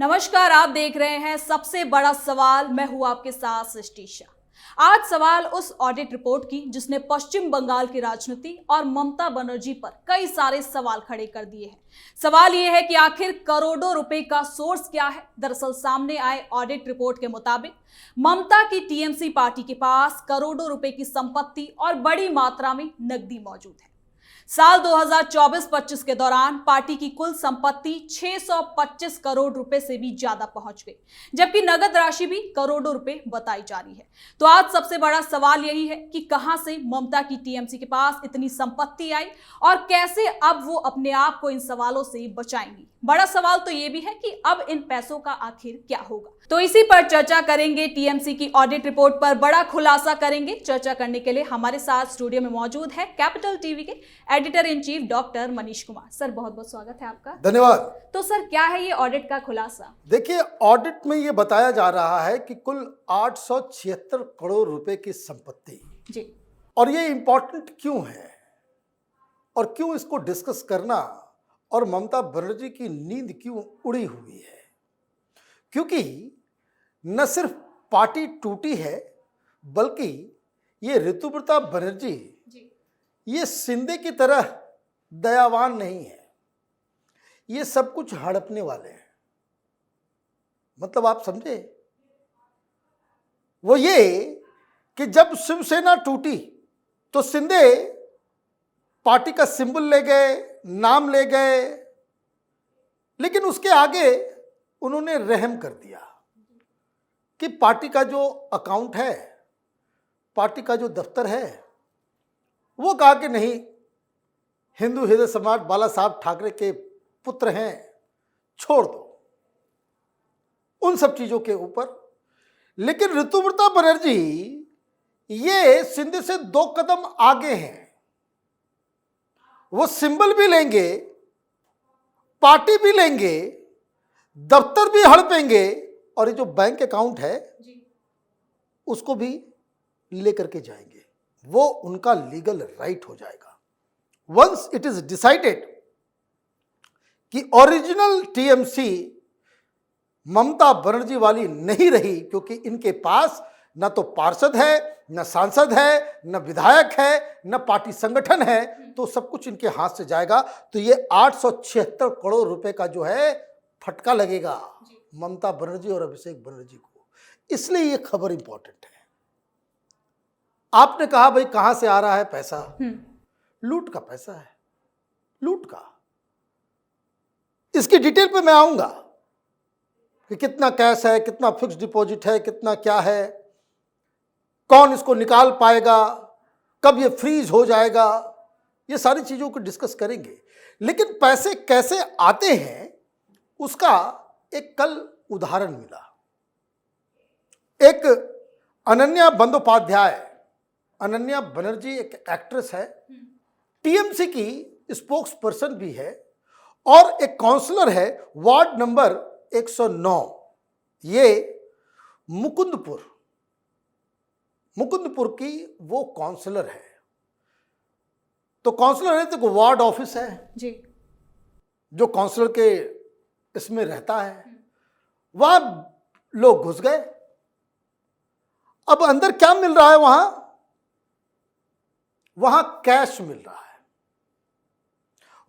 नमस्कार, आप देख रहे हैं सबसे बड़ा सवाल। मैं हूं आपके साथ सृष्टि शाह। आज सवाल उस ऑडिट रिपोर्ट की जिसने पश्चिम बंगाल की राजनीति और ममता बनर्जी पर कई सारे सवाल खड़े कर दिए हैं। सवाल यह है कि आखिर करोड़ों रुपए का सोर्स क्या है। दरअसल सामने आए ऑडिट रिपोर्ट के मुताबिक ममता की टीएमसी पार्टी के पास करोड़ों रुपए की संपत्ति और बड़ी मात्रा में नकदी मौजूद है। साल 2024-25 के दौरान पार्टी की कुल संपत्ति 625 करोड़ रुपए से भी ज्यादा पहुंच गई, जबकि नगद राशि भी करोड़ों रुपए बताई जा रही है। तो आज सबसे बड़ा सवाल यही है कि कहां से ममता की टीएमसी के पास इतनी संपत्ति आई और कैसे अब वो अपने आप को इन सवालों से बचाएंगी। बड़ा सवाल तो ये भी है कि अब इन पैसों का आखिर क्या होगा। तो इसी पर चर्चा करेंगे। टीएमसी की ऑडिट रिपोर्ट पर बड़ा खुलासा करेंगे। चर्चा करने के लिए हमारे साथ स्टूडियो में मौजूद है कैपिटल टीवी के editor in chief doctor Manish Kumar. Sir, बहुत बहुत स्वागत है आपका। धन्यवाद। तो सर, क्या है ये ऑडिट का खुलासा? देखिए, ऑडिट में ये बताया जा रहा है कि कुल 876 करोड़ रुपए की संपत्ति जी। और ये इंपॉर्टेंट क्यों है और क्यों इसको डिस्कस करना और ममता बनर्जी की नींद क्यों उड़ी हुई है, क्योंकि न सिर्फ पार्टी टूटी है बल्कि ये ऋतुव्रता बनर्जी ये शिंदे की तरह दयावान नहीं है। ये सब कुछ हड़पने वाले हैं। मतलब आप समझे, वो ये कि जब शिवसेना टूटी तो शिंदे पार्टी का सिंबल ले गए, नाम ले गए, लेकिन उसके आगे उन्होंने रहम कर दिया कि पार्टी का जो अकाउंट है, पार्टी का जो दफ्तर है, वो कहा कि नहीं, हिंदू हृदय समाज बाला साहब ठाकरे के पुत्र हैं, छोड़ दो उन सब चीजों के ऊपर। लेकिन ऋतुव्रता बनर्जी ये शिंदे से 2 कदम आगे हैं। वो सिंबल भी लेंगे, पार्टी भी लेंगे, दफ्तर भी हड़पेंगे और ये जो बैंक अकाउंट है उसको भी लेकर के जाएंगे। वो उनका लीगल राइट हो जाएगा। वंस इट इज डिसाइडेड कि ओरिजिनल टीएमसी ममता बनर्जी वाली नहीं रही, क्योंकि इनके पास न तो पार्षद है, न सांसद है, न विधायक है, न पार्टी संगठन है, तो सब कुछ इनके हाथ से जाएगा। तो ये 876 करोड़ रुपए का जो है फटका लगेगा ममता बनर्जी और अभिषेक बनर्जी को। इसलिए ये खबर इंपॉर्टेंट है। आपने कहा भाई कहां से आ रहा है पैसा? लूट का पैसा है, लूट का। इसकी डिटेल पे मैं आऊंगा कि कितना कैश है, कितना फिक्स डिपॉजिट है, कितना क्या है, कौन इसको निकाल पाएगा, कब ये फ्रीज हो जाएगा, ये सारी चीजों को डिस्कस करेंगे। लेकिन पैसे कैसे आते हैं उसका एक कल उदाहरण मिला। एक अनन्या बंदोपाध्याय, अनन्या बनर्जी एक एक्ट्रेस है, टीएमसी की स्पोक्स पर्सन भी है और एक काउंसलर है वार्ड नंबर 109। ये मुकुंदपुर की वो काउंसलर है। तो काउंसलर है तो वार्ड ऑफिस है जी, जो काउंसलर के इसमें रहता है। वहां लोग घुस गए। अब अंदर क्या मिल रहा है? वहां कैश मिल रहा है।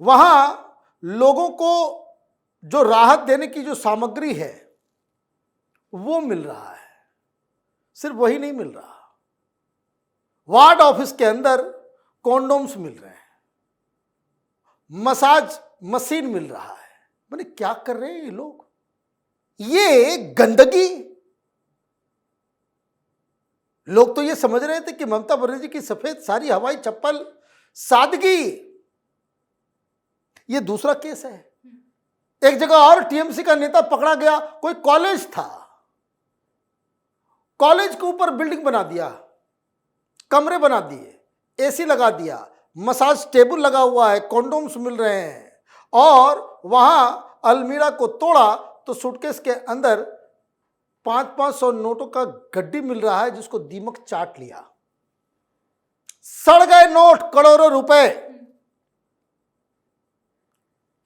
वहां लोगों को जो राहत देने की जो सामग्री है वो मिल रहा है। सिर्फ वही नहीं मिल रहा, वार्ड ऑफिस के अंदर कॉन्डोम्स मिल रहे हैं, मसाज मशीन मिल रहा है। मैंने क्या कर रहे हैं ये लोग? ये गंदगी। लोग तो ये समझ रहे थे कि ममता बनर्जी की सफेद साड़ी, हवाई चप्पल, सादगी। ये दूसरा केस है। एक जगह और टीएमसी का नेता पकड़ा गया। कोई कॉलेज था, कॉलेज के ऊपर बिल्डिंग बना दिया, कमरे बना दिए, एसी लगा दिया, मसाज टेबल लगा हुआ है, कॉन्डोम्स मिल रहे हैं, और वहां अलमीरा को तोड़ा तो सूटकेस के अंदर 500-500 नोटों का गड्डी मिल रहा है जिसको दीमक चाट लिया। सड़ गए नोट, करोड़ों रुपए।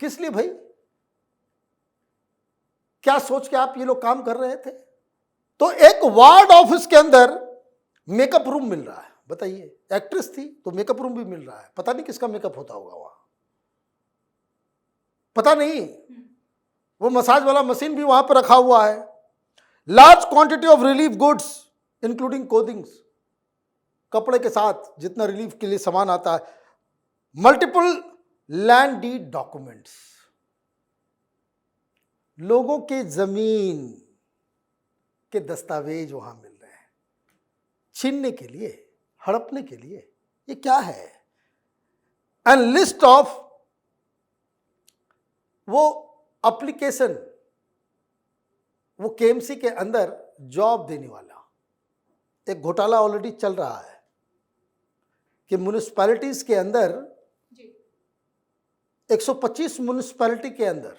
किस लिए भाई? क्या सोच के आप ये लोग काम कर रहे थे? तो एक वार्ड ऑफिस के अंदर मेकअप रूम मिल रहा है, बताइए, एक्ट्रेस थी तो मेकअप रूम भी मिल रहा है, पता नहीं किसका मेकअप होता होगा वहां, पता नहीं, वो मसाज वाला मशीन भी वहां पर रखा हुआ है। Large quantity of relief goods including clothings, कपड़े के साथ जितना रिलीफ के लिए सामान आता है, मल्टीपल लैंड डीड डॉक्यूमेंट्स, लोगों के जमीन के दस्तावेज वहां मिल रहे हैं छीनने के लिए, हड़पने के लिए। ये क्या है? एंड लिस्ट ऑफ वो एप्लीकेशन, वो केएमसी के अंदर जॉब देने वाला एक घोटाला ऑलरेडी चल रहा है कि म्युनिसिपैलिटीज के अंदर 125 म्युनिसिपैलिटी के अंदर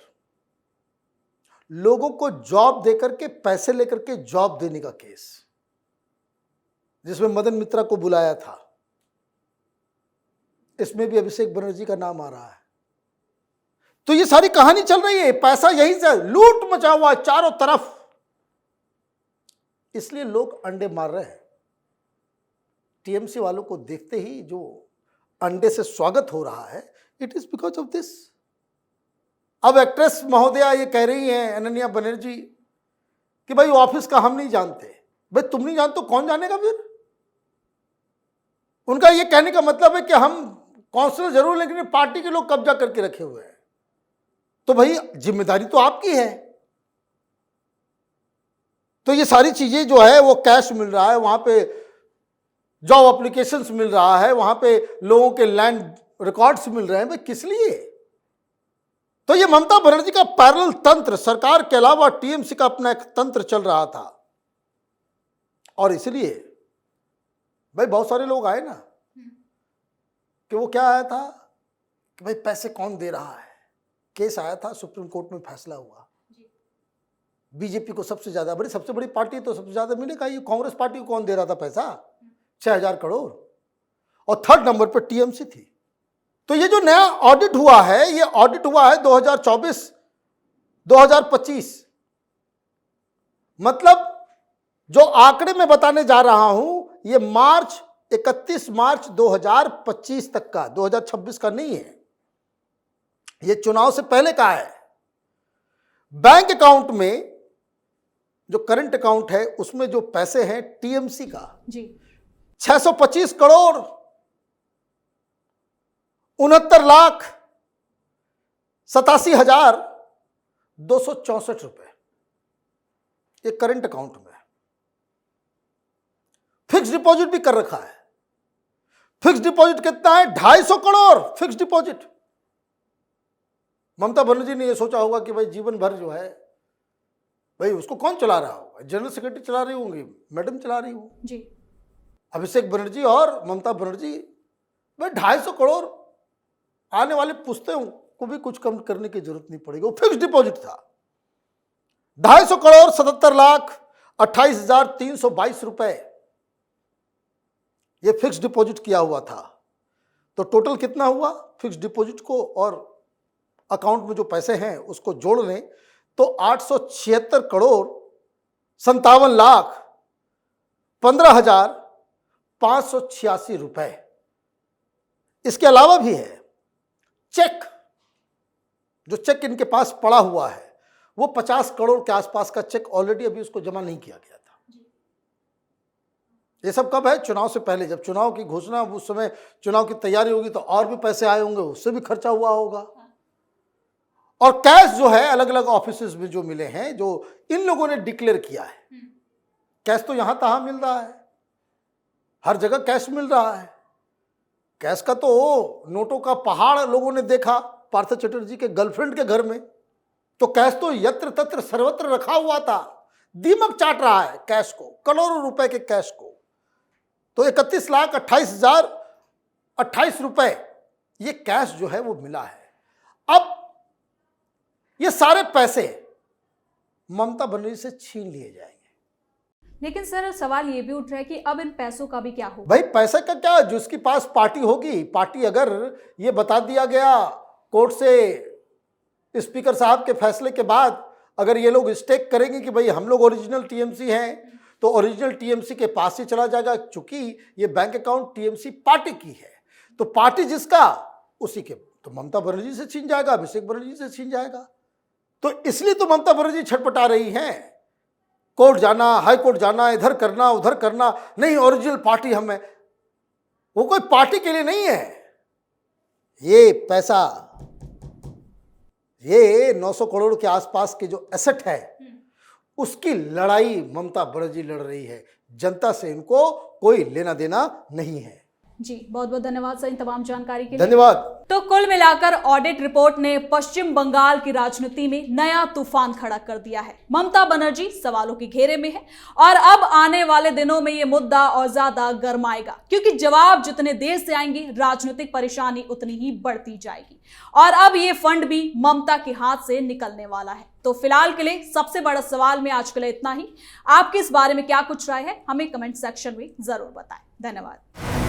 लोगों को जॉब देकर के पैसे लेकर के जॉब देने का केस, जिसमें मदन मित्रा को बुलाया था, इसमें भी अभिषेक बनर्जी का नाम आ रहा है। तो ये सारी कहानी चल रही है, पैसा यहीं से लूट मचा हुआ है चारों तरफ, इसलिए लोग अंडे मार रहे हैं। टीएमसी वालों को देखते ही जो अंडे से स्वागत हो रहा है, it is because of this. अब एक्ट्रेस महोदया ये कह रही हैं, अनन्या बनर्जी, कि भाई ऑफिस का हम नहीं जानते। भाई तुम नहीं जानते तो कौन जानेगा फिर? उनका ये कहने का मतलब है कि हम काउंसलर जरूर, लेकिन पार्टी के लोग कब्जा करके रखे हुए हैं। तो भाई जिम्मेदारी तो आपकी है। तो ये सारी चीजें जो है, वो कैश मिल रहा है वहां पे, जॉब एप्लीकेशंस मिल रहा है वहां पे, लोगों के लैंड रिकॉर्ड्स मिल रहे हैं, भाई किस लिए? तो ये ममता बनर्जी का पैरेलल तंत्र, सरकार के अलावा टीएमसी का अपना एक तंत्र चल रहा था। और इसलिए भाई बहुत सारे लोग आए ना कि वो क्या आया था कि भाई पैसे कौन दे रहा है, केस आया था, सुप्रीम कोर्ट में फैसला हुआ। बीजेपी को सबसे ज्यादा, बड़ी सबसे बड़ी पार्टी तो सबसे ज्यादा मिलेगा, ये कांग्रेस पार्टी को कौन दे रहा था पैसा? 6000 करोड़। और थर्ड नंबर पर टीएमसी थी। तो ये जो नया ऑडिट हुआ है, ये ऑडिट हुआ है 2024-2025, मतलब जो आंकड़े मैं बताने जा रहा हूं, ये 31 मार्च 2025 तक का, 2026 का नहीं है, ये चुनाव से पहले का है। बैंक अकाउंट में जो करंट अकाउंट है, उसमें जो पैसे हैं टीएमसी का जी 625 करोड़ 69,87,264 रुपए, ये करंट अकाउंट में। फिक्स डिपॉजिट भी कर रखा है। फिक्स डिपॉजिट कितना है? 250 करोड़ फिक्स डिपॉजिट। ममता बनर्जी ने यह सोचा होगा कि भाई जीवन भर जो है, भाई उसको कौन चला रहा होगा? जनरल सेक्रेटरी चला रही होंगी, मैडम चला रही होंगी जी, अभिषेक बनर्जी और ममता बनर्जी। भाई 250 करोड़ आने वाले पुश्तों को भी कुछ कम करने की जरूरत नहीं पड़ेगी। वो फिक्स डिपॉजिट था 250 करोड़ 77,28,322 रुपए, ये फिक्स डिपॉजिट किया हुआ था। तो टोटल कितना हुआ? फिक्स डिपॉजिट को और अकाउंट में जो पैसे हैं उसको जोड़ लें तो 876 करोड़ 57,15,586 रुपए। इसके अलावा भी है चेक, जो चेक इनके पास पड़ा हुआ है, वो 50 करोड़ के आसपास का चेक ऑलरेडी अभी उसको जमा नहीं किया गया था। ये सब कब है? चुनाव से पहले, जब चुनाव की घोषणा, उस समय चुनाव की तैयारी होगी तो और भी पैसे आए होंगे, उससे भी खर्चा हुआ होगा। और कैश जो है अलग अलग ऑफिसेज में जो मिले हैं, जो इन लोगों ने डिक्लेयर किया है, कैश तो यहां तहां मिल रहा है, हर जगह कैश मिल रहा है। कैश का तो नोटों का पहाड़ लोगों ने देखा पार्थ चटर्जी के गर्लफ्रेंड के घर में। तो कैश तो यत्र तत्र सर्वत्र रखा हुआ था, दीमक चाट रहा है कैश को, करोड़ों रुपए के कैश को। तो 31,28,028 रुपए ये कैश जो है वो मिला है। अब ये सारे पैसे ममता बनर्जी से छीन लिए जाएंगे। लेकिन सर सवाल ये भी उठ रहा है कि अब इन पैसों का भी क्या होगा? भाई पैसे का क्या, जिसके पास पार्टी होगी, पार्टी अगर ये बता दिया गया कोर्ट से, स्पीकर साहब के फैसले के बाद अगर ये लोग स्टेक करेंगे कि भाई हम लोग ओरिजिनल टीएमसी हैं, तो ओरिजिनल टीएमसी के पास ही चला जाएगा, क्योंकि ये बैंक अकाउंट टीएमसी पार्टी की है। तो पार्टी जिसका उसी के, तो ममता बनर्जी से छीन जाएगा, अभिषेक बनर्जी से छीन जाएगा। तो इसलिए तो ममता बनर्जी छटपटा रही हैं, कोर्ट जाना, हाई कोर्ट जाना, इधर करना उधर करना, नहीं ओरिजिनल पार्टी हम है। वो कोई पार्टी के लिए नहीं है, ये पैसा, ये 900 करोड़ के आसपास के जो एसेट है उसकी लड़ाई ममता बनर्जी लड़ रही है। जनता से इनको कोई लेना देना नहीं है। जी बहुत बहुत धन्यवाद सर इन तमाम जानकारी के लिए। धन्यवाद। तो कुल मिलाकर ऑडिट रिपोर्ट ने पश्चिम बंगाल की राजनीति में नया तूफान खड़ा कर दिया है। ममता बनर्जी सवालों के घेरे में है और अब आने वाले दिनों में ये मुद्दा और ज्यादा गर्माएगा, क्योंकि जवाब जितने देर से आएंगे राजनीतिक परेशानी उतनी ही बढ़ती जाएगी और अब ये फंड भी ममता के हाथ से निकलने वाला है। तो फिलहाल के लिए सबसे बड़ा सवाल में आज के लिए इतना ही। आपके इस बारे में क्या कुछ राय है हमें कमेंट सेक्शन में जरूर बताएं। धन्यवाद।